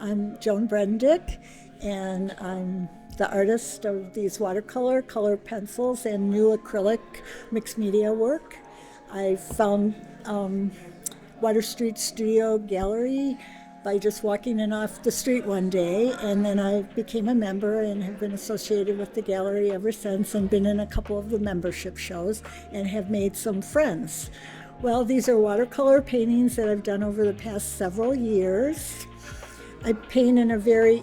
I'm Joan Bredendick, and I'm the artist of these watercolor, color pencils, and new acrylic mixed media work. I found Water Street Studio Gallery by just walking in off the street one day, and then I became a member and have been associated with the gallery ever since, and been in a couple of the membership shows and have made some friends. Well, these are watercolor paintings that I've done over the past several years. I paint in a very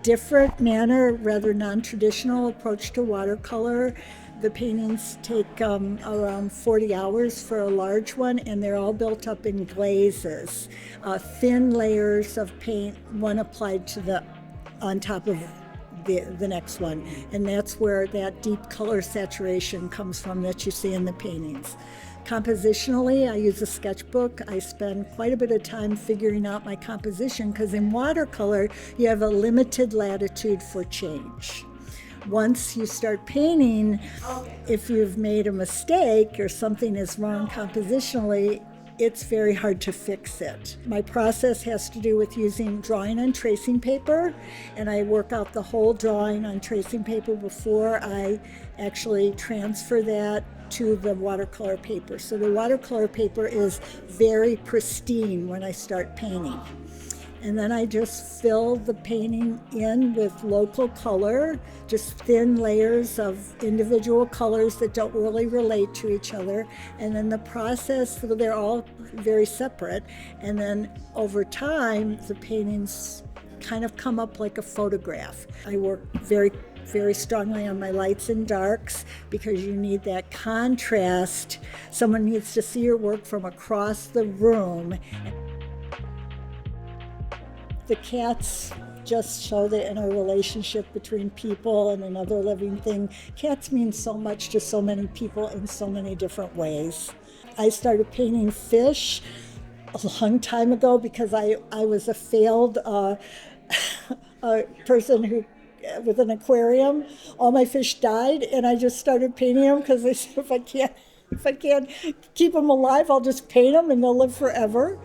different manner, rather non-traditional approach to watercolor. The paintings take around 40 hours for a large one, and they're all built up in glazes, thin layers of paint, one applied to on top of the next one. And that's where that deep color saturation comes from that you see in the paintings. Compositionally, I use a sketchbook. I spend quite a bit of time figuring out my composition because in watercolor, you have a limited latitude for change. Once you start painting, if you've made a mistake or something is wrong compositionally, it's very hard to fix it. My process has to do with using drawing on tracing paper, and I work out the whole drawing on tracing paper before I actually transfer that to the watercolor paper. So the watercolor paper is very pristine when I start painting. And then I just fill the painting in with local color, just thin layers of individual colors that don't really relate to each other. And then the process, they're all very separate. And then over time, the paintings kind of come up like a photograph. I work very strongly on my lights and darks because you need that contrast. Someone needs to see your work from across the room. The cats just show the inner relationship between people and another living thing. Cats mean so much to so many people in so many different ways. I started painting fish a long time ago because I was a failed person who with an aquarium. All my fish died, and I just started painting them because I said if I can't keep them alive, I'll just paint them and they'll live forever.